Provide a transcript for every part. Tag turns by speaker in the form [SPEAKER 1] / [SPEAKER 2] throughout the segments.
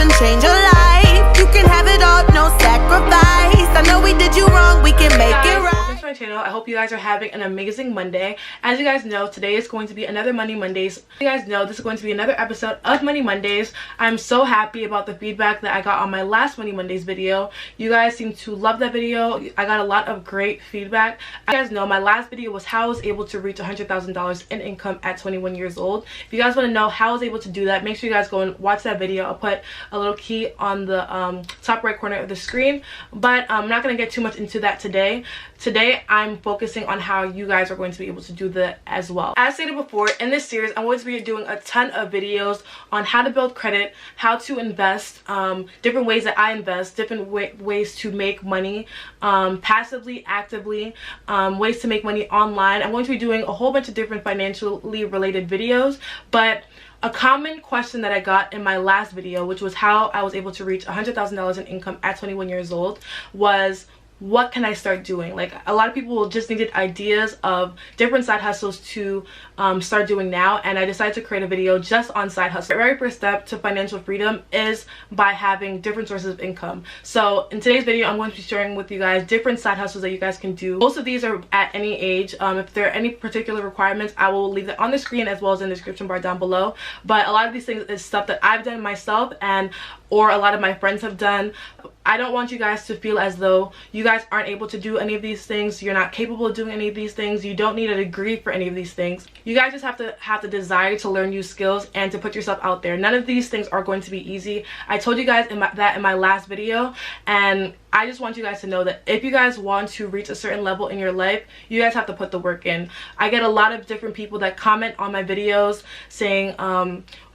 [SPEAKER 1] and change your life. You can have it all, no sacrifice. I know we did you wrong, we can make it right.
[SPEAKER 2] Welcome to my channel. I hope you guys are having an amazing Monday. As you guys know, today is going to be another Money Mondays. You guys know this is going to be another episode of Money Mondays. I'm so happy about the feedback that I got on my last Money Mondays video. You guys seem to love that video. I got a lot of great feedback. As you guys know, my last video was how I was able to reach $100,000 in income at 21 years old. If you guys want to know how I was able to do that, make sure you guys go and watch that video. I'll put a little key on the top right corner of the screen, but I'm not going to get too much into that today. Today I'm focusing on how you guys are going to be able to do that as well. As stated before, in this series I'm going to be doing a ton of videos on how to build credit, how to invest, different ways that I invest, different ways to make money passively, actively, ways to make money online. I'm going to be doing a whole bunch of different financially related videos, but a common question that I got in my last video, which was how I was able to reach $100,000 in income at 21 years old, was what can I start doing? Like, a lot of people just needed ideas of different side hustles to start doing now, and I decided to create a video just on side hustles. The very first step to financial freedom is by having different sources of income. So in today's video I'm going to be sharing with you guys different side hustles that you guys can do. Most of these are at any age. If there are any particular requirements, I will leave it on the screen as well as in the description bar down below. But a lot of these things is stuff that I've done myself and or a lot of my friends have done. I don't want you guys to feel as though you guys aren't able to do any of these things. You're not capable of doing any of these things. You don't need a degree for any of these things. You guys just have to have the desire to learn new skills and to put yourself out there. None of these things are going to be easy. I told you guys that in my last video, and I just want you guys to know that if you guys want to reach a certain level in your life, you guys have to put the work in. I get a lot of different people that comment on my videos saying,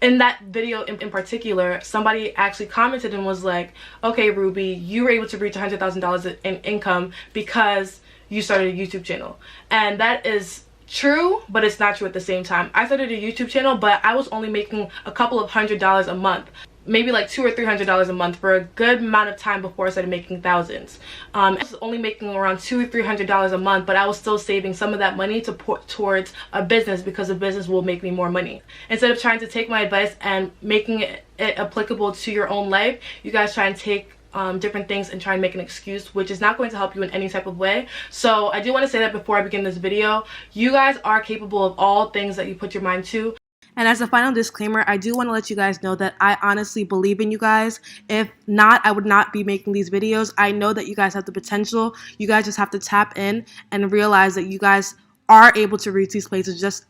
[SPEAKER 2] in that video in particular, somebody actually commented and was like, okay Ruby, you were able to reach $100,000 in income because you started a YouTube channel. And that is true, but it's not true at the same time. I started a YouTube channel, but I was only making a couple of $100s a month, maybe like $200 or $300 a month for a good amount of time before I started making thousands. I was only making around $200 or $300 a month, but I was still saving some of that money to put towards a business because a business will make me more money. Instead of trying to take my advice and making it applicable to your own life, you guys try and take different things and try and make an excuse, which is not going to help you in any type of way. So I do want to say that before I begin this video, you guys are capable of all things that you put your mind to. And as a final disclaimer, I do want to let you guys know that I honestly believe in you guys. If not, I would not be making these videos. I know that you guys have the potential. You guys just have to tap in and realize that you guys are able to reach these places just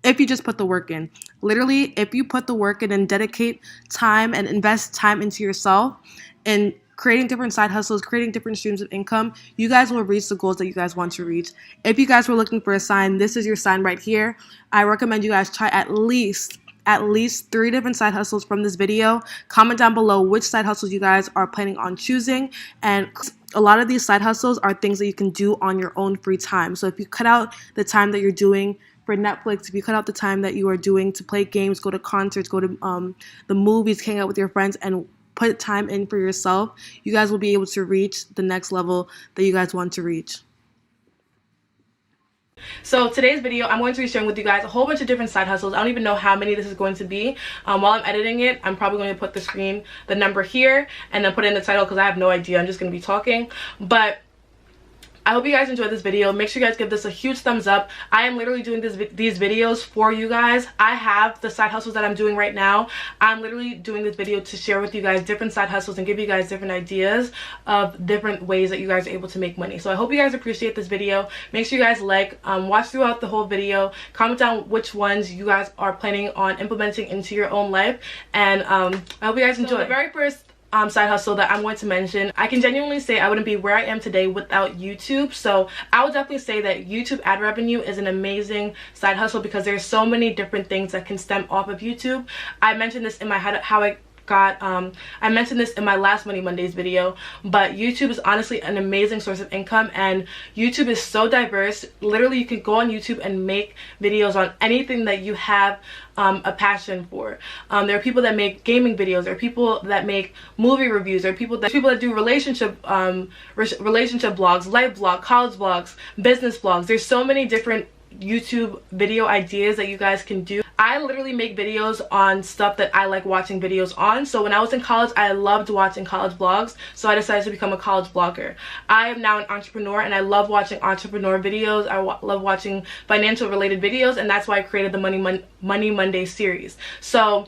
[SPEAKER 2] if you just put the work in. Literally, if you put the work in and dedicate time and invest time into yourself and creating different side hustles, creating different streams of income, you guys will reach the goals that you guys want to reach. If you guys were looking for a sign, this is your sign right here. I recommend you guys try at least 3 different side hustles from this video. Comment down below which side hustles you guys are planning on choosing, and a lot of these side hustles are things that you can do on your own free time. So if you cut out the time that you're doing for Netflix, if you cut out the time that you are doing to play games, go to concerts, go to the movies, hang out with your friends, and put time in for yourself, you guys will be able to reach the next level that you guys want to reach. So today's video, I'm going to be sharing with you guys a whole bunch of different side hustles. I don't even know how many this is going to be. While I'm editing it, I'm probably going to put the number here, and then put in the title because I have no idea. I'm just going to be talking. But I hope you guys enjoyed this video. Make sure you guys give this a huge thumbs up. I am literally doing these videos for you guys. I have the side hustles that I'm doing right now. I'm literally doing this video to share with you guys different side hustles and give you guys different ideas of different ways that you guys are able to make money. So I hope you guys appreciate this video. Make sure you guys watch throughout the whole video. Comment down which ones you guys are planning on implementing into your own life. And I hope you guys enjoy. So the very first side hustle that I'm going to mention, I can genuinely say I wouldn't be where I am today without YouTube. So I would definitely say that YouTube ad revenue is an amazing side hustle because there's so many different things that can stem off of YouTube. I mentioned this in my I mentioned this in my last Money Mondays video, but YouTube is honestly an amazing source of income, and YouTube is so diverse. Literally, you can go on YouTube and make videos on anything that you have a passion for. There are people that make gaming videos, there are people that make movie reviews, there are people that do relationship vlogs, life vlog, college vlogs, business vlogs. There's so many different YouTube video ideas that you guys can do. I literally make videos on stuff that I like watching videos on. So when I was in college, I loved watching college vlogs, so I decided to become a college vlogger. I am now an entrepreneur and I love watching entrepreneur videos. I love watching financial related videos, and that's why I created the Money Monday series. So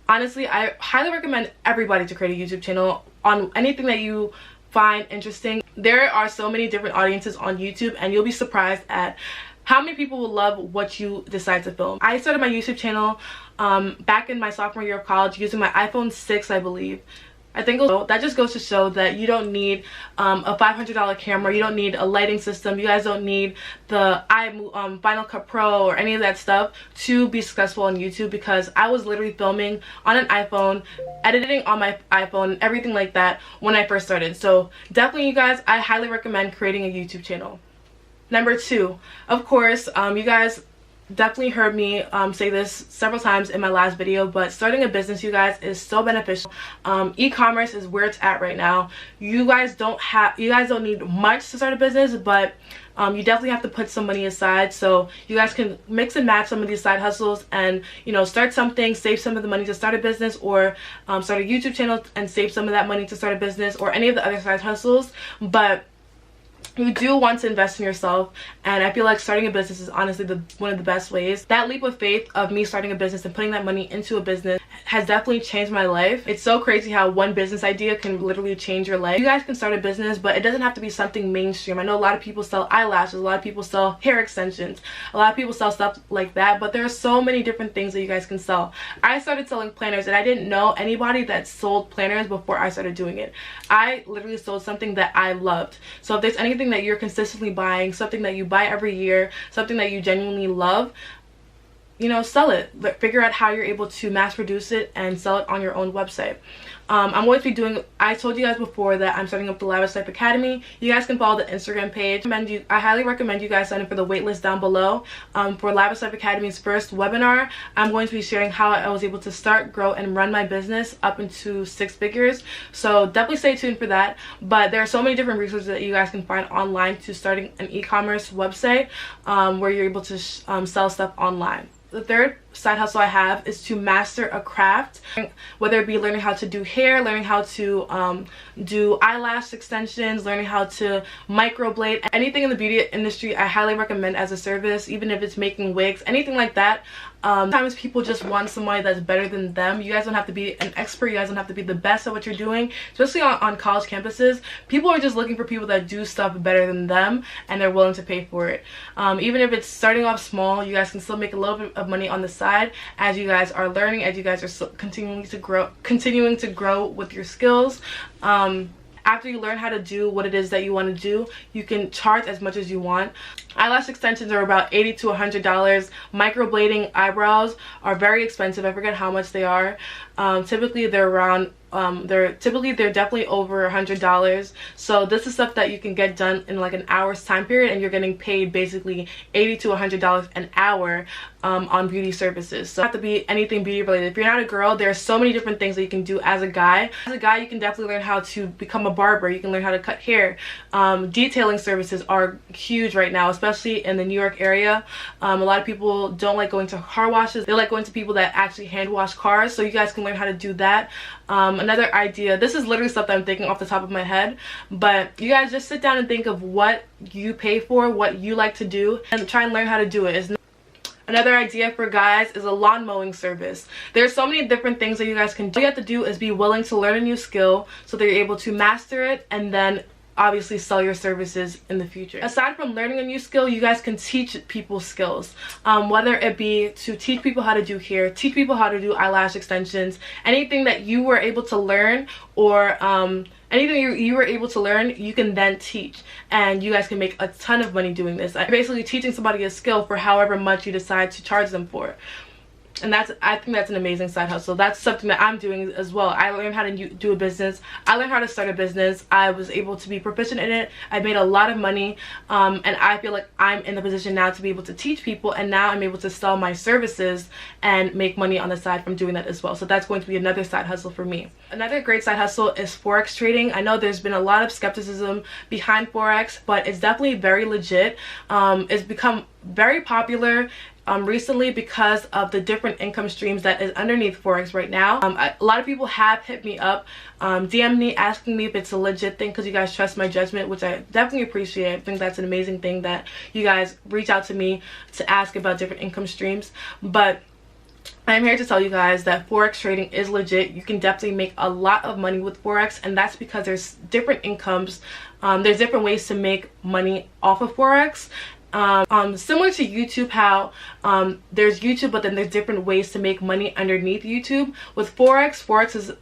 [SPEAKER 2] honestly, I highly recommend everybody to create a YouTube channel on anything that you find interesting. There are so many different audiences on YouTube, and you'll be surprised at how many people will love what you decide to film. I started my YouTube channel back in my sophomore year of college using my iPhone 6, I believe. I think that just goes to show that you don't need a $500 camera, you don't need a lighting system, you guys don't need the Final Cut Pro or any of that stuff to be successful on YouTube, because I was literally filming on an iPhone, editing on my iPhone, everything like that when I first started. So definitely, you guys, I highly recommend creating a YouTube channel. Number 2, of course, you guys definitely heard me say this several times in my last video, but starting a business, you guys, is so beneficial. E-commerce is where it's at right now. You guys don't need much to start a business, but you definitely have to put some money aside, so you guys can mix and match some of these side hustles and, you know, start something, save some of the money to start a business, or start a YouTube channel and save some of that money to start a business, or any of the other side hustles. But you do want to invest in yourself, and I feel like starting a business is honestly one of the best ways. That leap of faith of me starting a business and putting that money into a business has definitely changed my life. It's so crazy how one business idea can literally change your life. You guys can start a business, but it doesn't have to be something mainstream. I know a lot of people sell eyelashes, a lot of people sell hair extensions, a lot of people sell stuff like that, but there are so many different things that you guys can sell. I started selling planners, and I didn't know anybody that sold planners before I started doing it. I literally sold something that I loved. So if there's anything that you're consistently buying, something that you buy every year, something that you genuinely love, you know, sell it. Figure out how you're able to mass produce it and sell it on your own website. I'm going to be doing, I told you guys before that I'm starting up the Lavish Life Academy. You guys can follow the Instagram page. I highly recommend you guys sign up for the waitlist down below. For Lavish Life Academy's first webinar, I'm going to be sharing how I was able to start, grow, and run my business up into 6 figures. So definitely stay tuned for that. But there are so many different resources that you guys can find online to starting an e-commerce website where you're able to sell stuff online. The third side hustle I have is to master a craft, whether it be learning how to do hair, learning how to do eyelash extensions, learning how to microblade, anything in the beauty industry. I highly recommend as a service, even if it's making wigs, anything like that. Sometimes people just want somebody that's better than them. You guys don't have to be an expert, you guys don't have to be the best at what you're doing. Especially on college campuses, people are just looking for people that do stuff better than them, and they're willing to pay for it. Even if it's starting off small, you guys can still make a little bit of money on the side as you guys are learning, as you guys are continuing to grow with your skills. After you learn how to do what it is that you want to do, you can charge as much as you want. Eyelash extensions are about $80 to $100. Microblading eyebrows are very expensive. I forget how much they are. Typically they're around they're definitely over $100. So this is stuff that you can get done in like an hour's time period, and you're getting paid basically $80 to $100 an hour on beauty services. So it doesn't have to be anything beauty related. If you're not a girl, there are so many different things that you can do as a guy. As a guy, you can definitely learn how to become a barber. You can learn how to cut hair. Detailing services are huge right now, especially in the New York area. A lot of people don't like going to car washes. They like going to people that actually hand wash cars. So you guys can learn how to do that. Another idea, this is literally stuff that I'm thinking off the top of my head, but you guys just sit down and think of what you pay for, what you like to do, and try and learn how to do it. Another idea for guys is a lawn mowing service. There's so many different things that you guys can do. All you have to do is be willing to learn a new skill so that you're able to master it and then obviously sell your services in the future. Aside from learning a new skill, you guys can teach people skills, whether it be to teach people how to do hair, teach people how to do eyelash extensions, anything that you were able to learn, or anything you were able to learn, you can then teach, and you guys can make a ton of money doing this. Basically teaching somebody a skill for however much you decide to charge them for. and I think that's an amazing side hustle. That's something that I'm doing as well. I learned how to do a business. I learned how to start a business. I was able to be proficient in it. I made a lot of money, and I feel like I'm in the position now to be able to teach people, and now I'm able to sell my services and make money on the side from doing that as well. So that's going to be another side hustle for me. Another great side hustle is Forex trading. I know there's been a lot of skepticism behind Forex, but it's definitely very legit. It's become very popular recently because of the different income streams that is underneath Forex right now. A lot of people have hit me up, DM me, asking me if it's a legit thing, because you guys trust my judgment, which I definitely appreciate. I think that's an amazing thing that you guys reach out to me to ask about different income streams. But I'm here to tell you guys that Forex trading is legit. You can definitely make a lot of money with Forex, and that's because there's different incomes. There's different ways to make money off of Forex. Similar to YouTube, how there's YouTube, but then there's different ways to make money underneath YouTube. With Forex is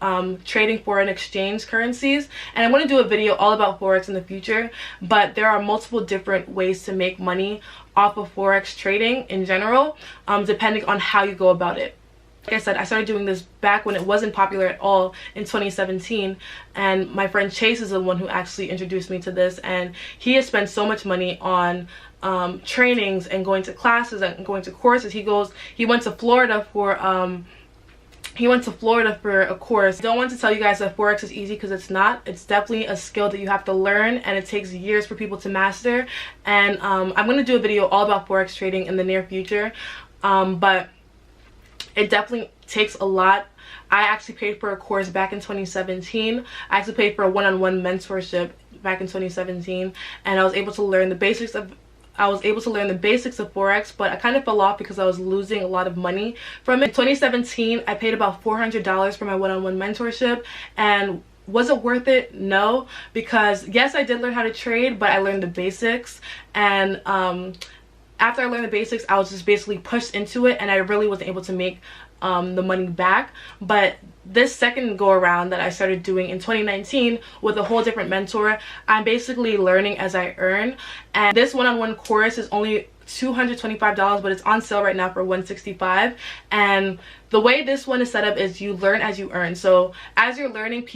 [SPEAKER 2] trading foreign exchange currencies, and I'm going to do a video all about Forex in the future, but there are multiple different ways to make money off of Forex trading in general, depending on how you go about it. Like I said, I started doing this back when it wasn't popular at all in 2017, and my friend Chase is the one who actually introduced me to this, and he has spent so much money on trainings and going to classes and going to courses. He went to Florida for a course. I don't want to tell you guys that Forex is easy, because it's not. It's definitely a skill that you have to learn, and it takes years for people to master. And I'm going to do a video all about Forex trading in the near future, but it definitely takes a lot. I actually paid for a course back in 2017. I actually paid for a one-on-one mentorship back in 2017, and I was able to learn the basics of Forex, but I kind of fell off because I was losing a lot of money from it. In 2017, I paid about $400 for my one-on-one mentorship, and was it worth it? No, because yes, I did learn how to trade, but I learned the basics, and after I learned the basics, I was just basically pushed into it, and I really wasn't able to make the money back. But this second go around that I started doing in 2019 with a whole different mentor, I'm basically learning as I earn. And this one-on-one course is only $225, but it's on sale right now for $165. And the way this one is set up is you learn as you earn. So as you're learning,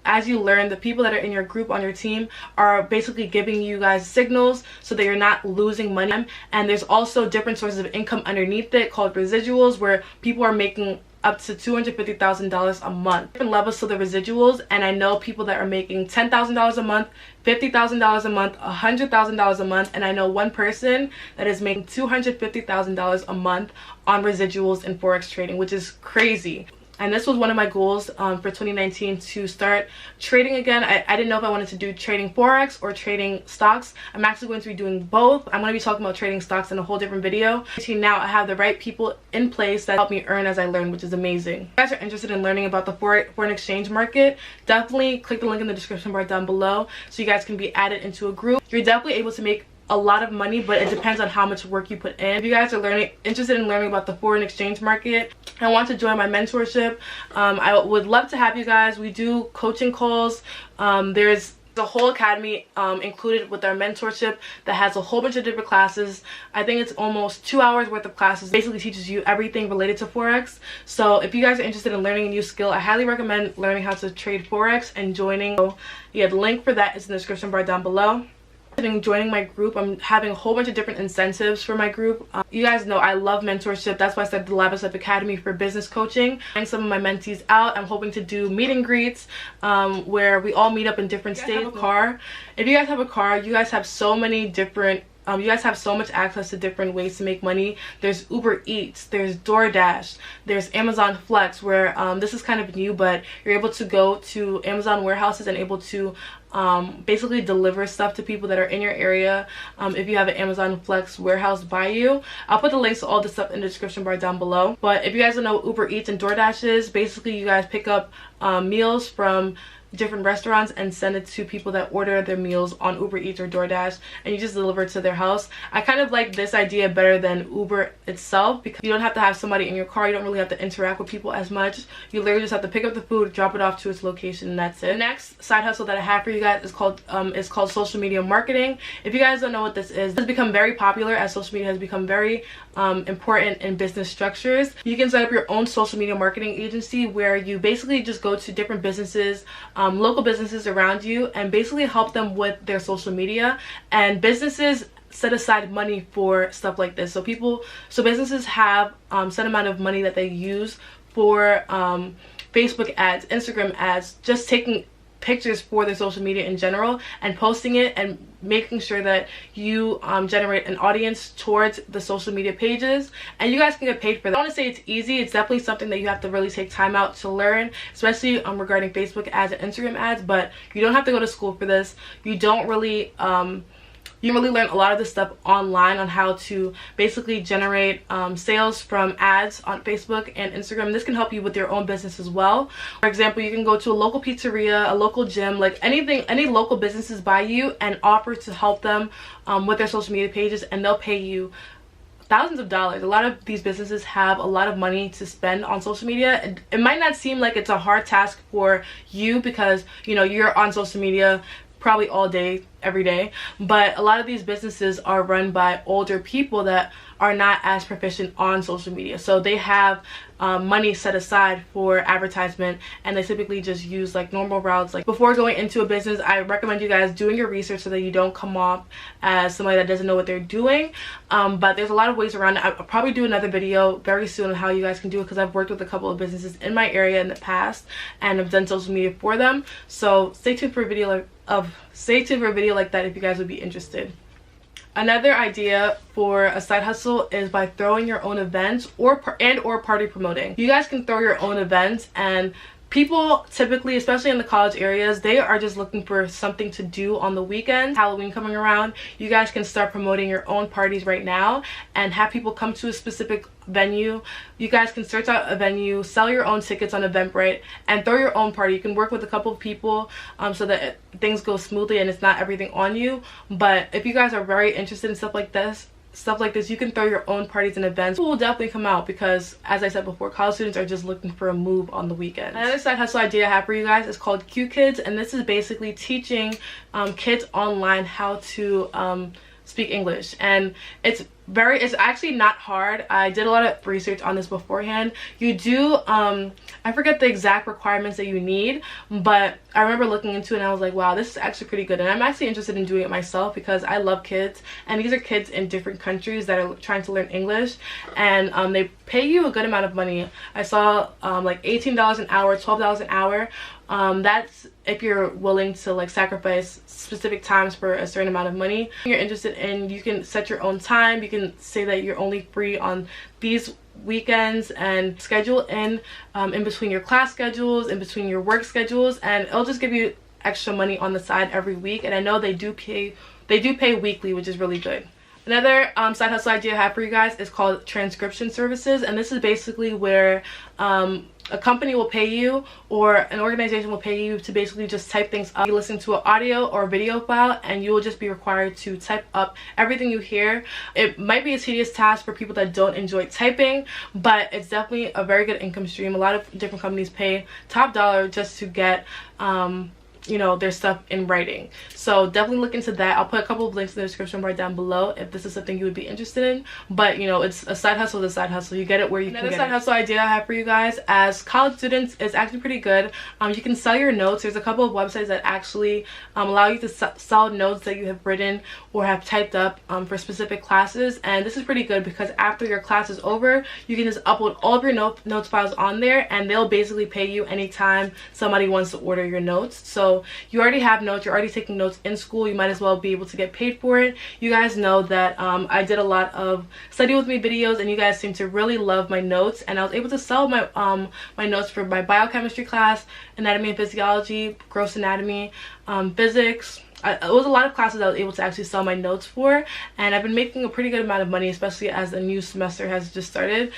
[SPEAKER 2] as you learn, the people that are in your group on your team are basically giving you guys signals so that you're not losing money. And there's also different sources of income underneath it called residuals, where people are making up to $250,000 a month. Different levels to the residuals, and I know people that are making $10,000 a month, $50,000 a month, $100,000 a month, and I know one person that is making $250,000 a month on residuals in Forex trading, which is crazy. And this was one of my goals for 2019, to start trading again. I didn't know if I wanted to do trading Forex or trading stocks. I'm actually going to be doing both. I'm going to be talking about trading stocks in a whole different video. Now I have the right people in place that help me earn as I learn, which is amazing. If you guys are interested in learning about the foreign exchange market, definitely click the link in the description bar down below so you guys can be added into a group. You're definitely able to make a lot of money, but it depends on how much work you put in. If you guys are interested in learning about the foreign exchange market and want to join my mentorship, I would love to have you guys. We do coaching calls. There's a whole academy included with our mentorship that has a whole bunch of different classes. I think it's almost 2 hours worth of classes. Basically teaches you everything related to Forex. So if you guys are interested in learning a new skill, I highly recommend learning how to trade Forex and joining. So yeah, the link for that is in the description bar down below. Joining my group, I'm having a whole bunch of different incentives for my group. You guys know I love mentorship. That's why I started the Lab Up Academy for business coaching. Bring some of my mentees out. I'm hoping to do meet and greets where we all meet up in different states. If you guys have a car, you guys have so many different you guys have so much access to different ways to make money. There's UberEats, there's DoorDash, there's Amazon Flex, where this is kind of new, but you're able to go to Amazon warehouses and able to basically deliver stuff to people that are in your area if you have an Amazon Flex warehouse by you. I'll put the links to all this stuff in the description bar down below. But if you guys don't know what UberEats and DoorDash is, basically you guys pick up meals from different restaurants and send it to people that order their meals on UberEats or DoorDash, and you just deliver it to their house. I kind of like this idea better than Uber itself because you don't have to have somebody in your car. You don't really have to interact with people as much. You literally just have to pick up the food, drop it off to its location, and that's it. The next side hustle that I have for you guys is called social media marketing. If you guys don't know what this is, it's become very popular as social media has become very important in business structures. You can set up your own social media marketing agency where you basically just go to different businesses, local businesses around you, and basically help them with their social media. And businesses set aside money for stuff like this. So businesses have set amount of money that they use for Facebook ads, Instagram ads, just taking pictures for their social media in general and posting it and making sure that you generate an audience towards the social media pages, and you guys can get paid for that. I want to say it's easy. It's definitely something that you have to really take time out to learn, especially regarding Facebook ads and Instagram ads, but you don't have to go to school for this. You don't really you really learn a lot of this stuff online on how to basically generate sales from ads on Facebook and Instagram. This can help you with your own business as well. For example, you can go to a local pizzeria, a local gym, like any local businesses by you and offer to help them with their social media pages, and they'll pay you thousands of dollars. A lot of these businesses have a lot of money to spend on social media. It might not seem like it's a hard task for you because, you know, you're on social media probably all day, every day, but a lot of these businesses are run by older people that are not as proficient on social media, so they have money set aside for advertisement, and they typically just use like normal routes. Like before going into a business, I recommend you guys doing your research so that you don't come off as somebody that doesn't know what they're doing, but there's a lot of ways around it. I'll probably do another video very soon on how you guys can do it because I've worked with a couple of businesses in my area in the past and I've done social media for them, so stay tuned for a video like that if you guys would be interested. Another idea for a side hustle is by throwing your own events or party promoting. You guys can throw your own events, and people typically, especially in the college areas, they are just looking for something to do on the weekends. Halloween coming around, you guys can start promoting your own parties right now and have people come to a specific venue. You guys can search out a venue, sell your own tickets on Eventbrite, and throw your own party. You can work with a couple of people so that things go smoothly and it's not everything on you. But if you guys are very interested in stuff like this, you can throw your own parties and events. People will definitely come out because, as I said before, college students are just looking for a move on the weekends. Another side hustle idea I have for you guys is called Q Kids, and this is basically teaching kids online how to speak English, and it's actually not hard. I did a lot of research on this beforehand. You do I forget the exact requirements that you need, but I remember looking into it and I was like, wow, this is actually pretty good, and I'm actually interested in doing it myself because I love kids, and these are kids in different countries that are trying to learn English, and they pay you a good amount of money. I saw like $18 an hour, $12 an hour. That's if you're willing to like sacrifice specific times for a certain amount of money. If you're interested in, you can set your own time. You can say that you're only free on these weekends and schedule in between your class schedules, in between your work schedules, and it'll just give you extra money on the side every week. And I know they do pay weekly, which is really good. Another side hustle idea I have for you guys is called transcription services, and this is basically where a company will pay you or an organization will pay you to basically just type things up. You listen to an audio or video file and you will just be required to type up everything you hear. It might be a tedious task for people that don't enjoy typing, but it's definitely a very good income stream. A lot of different companies pay top dollar just to get you know, their stuff in writing, so definitely look into that. I'll put a couple of links in the description right down below if this is something you would be interested in, but you know, it's a side hustle. The side hustle, you get it where you can get it. Another side hustle idea I have for you guys as college students is actually pretty good. You can sell your notes. There's a couple of websites that actually allow you to sell notes that you have written or have typed up for specific classes, and this is pretty good because after your class is over, you can just upload all of your notes files on there, and they'll basically pay you anytime somebody wants to order your notes. So you already have notes, you're already taking notes in school, you might as well be able to get paid for it. You guys know that I did a lot of study with me videos, and you guys seem to really love my notes, and I was able to sell my my notes for my biochemistry class, anatomy and physiology, gross anatomy, physics, it was a lot of classes I was able to actually sell my notes for, and I've been making a pretty good amount of money, especially as the new semester has just started.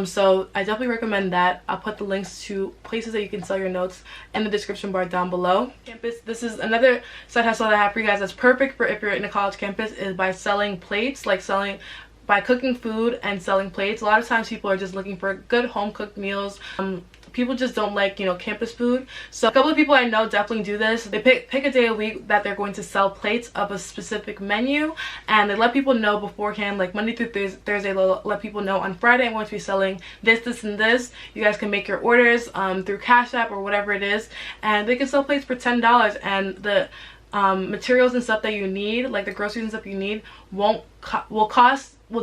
[SPEAKER 2] So I definitely recommend that. I'll put the links to places that you can sell your notes in the description bar down below. Campus, this is another side hustle that I have for you guys that's perfect for if you're in a college campus, is by selling plates, like by cooking food and selling plates. A lot of times people are just looking for good home cooked meals. People just don't like, you know, campus food. So a couple of people I know definitely do this. They pick a day a week that they're going to sell plates of a specific menu, and they let people know beforehand, like Monday through Thursday. They'll let people know on Friday I'm going to be selling this, and this. You guys can make your orders through Cash App or whatever it is, and they can sell plates for $10, and the materials and stuff that you need, like the groceries and stuff you need, will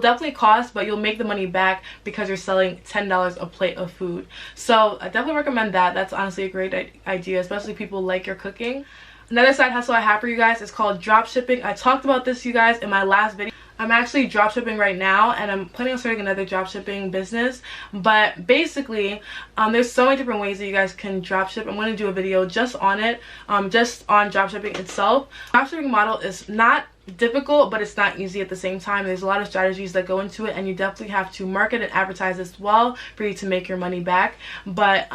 [SPEAKER 2] definitely cost, but you'll make the money back because you're selling $10 a plate of food. So I definitely recommend that. That's honestly a great idea, especially if people like your cooking. Another side hustle I have for you guys is called drop shipping. I talked about this, you guys, in my last video. I'm actually drop shipping right now, and I'm planning on starting another drop shipping business. But basically, there's so many different ways that you guys can drop ship. I'm going to do a video just on it, just on drop shipping itself. Drop shipping model is not difficult, but it's not easy at the same time. There's a lot of strategies that go into it, and you definitely have to market and advertise as well for you to make your money back. But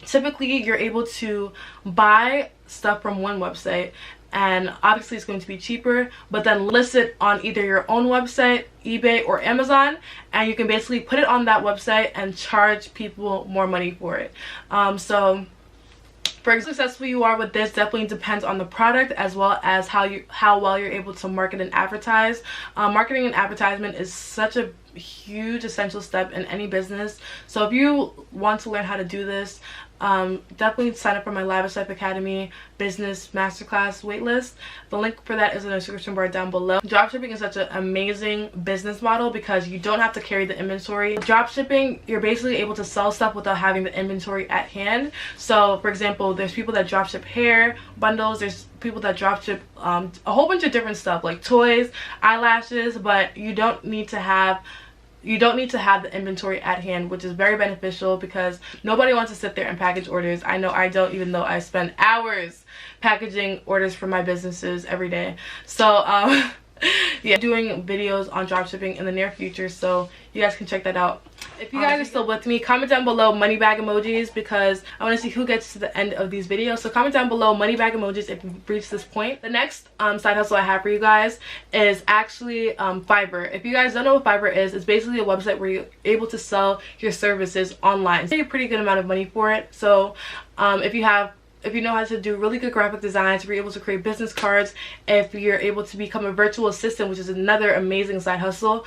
[SPEAKER 2] typically you're able to buy stuff from one website, and obviously it's going to be cheaper, but then list it on either your own website, eBay, or Amazon, and you can basically put it on that website and charge people more money for it. So for how successful you are with this definitely depends on the product, as well as how well you're able to market and advertise. Marketing and advertisement is such a huge essential step in any business. So if you want to learn how to do this, definitely sign up for my Lavish Life Academy business masterclass waitlist. The link for that is in the description bar down below. Dropshipping is such an amazing business model because you don't have to carry the inventory. Dropshipping, you're basically able to sell stuff without having the inventory at hand. So for example, there's people that dropship hair bundles, there's people that dropship a whole bunch of different stuff like toys, eyelashes, but you don't need to have the inventory at hand, which is very beneficial because nobody wants to sit there and package orders. I know I don't, even though I spend hours packaging orders for my businesses every day. So yeah, doing videos on dropshipping in the near future, so you guys can check that out. If you guys are still with me, comment down below money bag emojis because I want to see who gets to the end of these videos. So comment down below money bag emojis if you've reached this point. The next side hustle I have for you guys is actually Fiverr. If you guys don't know what Fiverr is, it's basically a website where you're able to sell your services online. You pay a pretty good amount of money for it. So if you know how to do really good graphic designs, if you're able to create business cards, if you're able to become a virtual assistant, which is another amazing side hustle.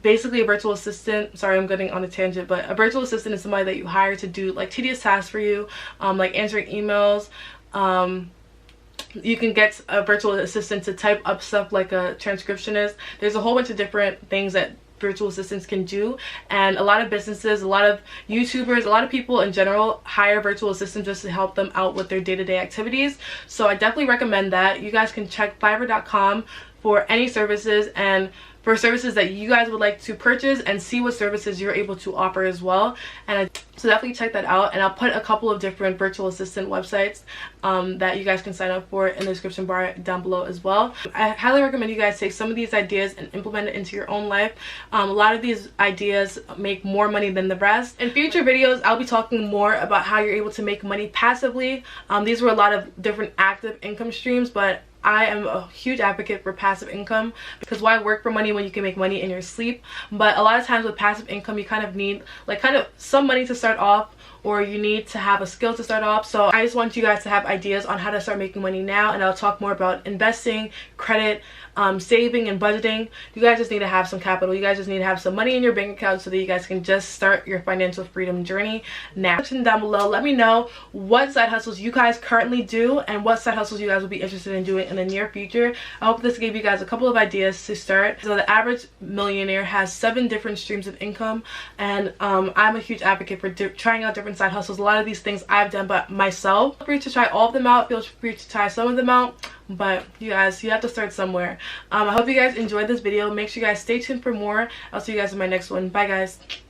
[SPEAKER 2] Basically a virtual assistant, sorry I'm getting on a tangent, but a virtual assistant is somebody that you hire to do like tedious tasks for you, like answering emails. You can get a virtual assistant to type up stuff like a transcriptionist. There's a whole bunch of different things that virtual assistants can do, and a lot of businesses, a lot of YouTubers, a lot of people in general hire virtual assistants just to help them out with their day-to-day activities. So I definitely recommend that. You guys can check fiverr.com for any services and for services that you guys would like to purchase, and see what services you're able to offer as well. And so definitely check that out, and I'll put a couple of different virtual assistant websites that you guys can sign up for in the description bar down below as well. I highly recommend you guys take some of these ideas and implement it into your own life. A lot of these ideas make more money than the rest. In future videos, I'll be talking more about how you're able to make money passively. These were a lot of different active income streams, but I am a huge advocate for passive income because why work for money when you can make money in your sleep? But a lot of times with passive income, you kind of need like some money to start off, or you need to have a skill to start off. So I just want you guys to have ideas on how to start making money now, and I'll talk more about investing, credit, saving, and budgeting. You guys just need to have some capital. You guys just need to have some money in your bank account so that you guys can just start your financial freedom journey now. Down below, let me know what side hustles you guys currently do and what side hustles you guys will be interested in doing in the near future. I hope this gave you guys a couple of ideas to start. So the average millionaire has 7 different streams of income, and I'm a huge advocate for trying out different side hustles. A lot of these things I've done by myself. Feel free to try all of them out. Feel free to try some of them out. But you guys, you have to start somewhere. I hope you guys enjoyed this video. Make sure you guys stay tuned for more. I'll see you guys in my next one. Bye guys.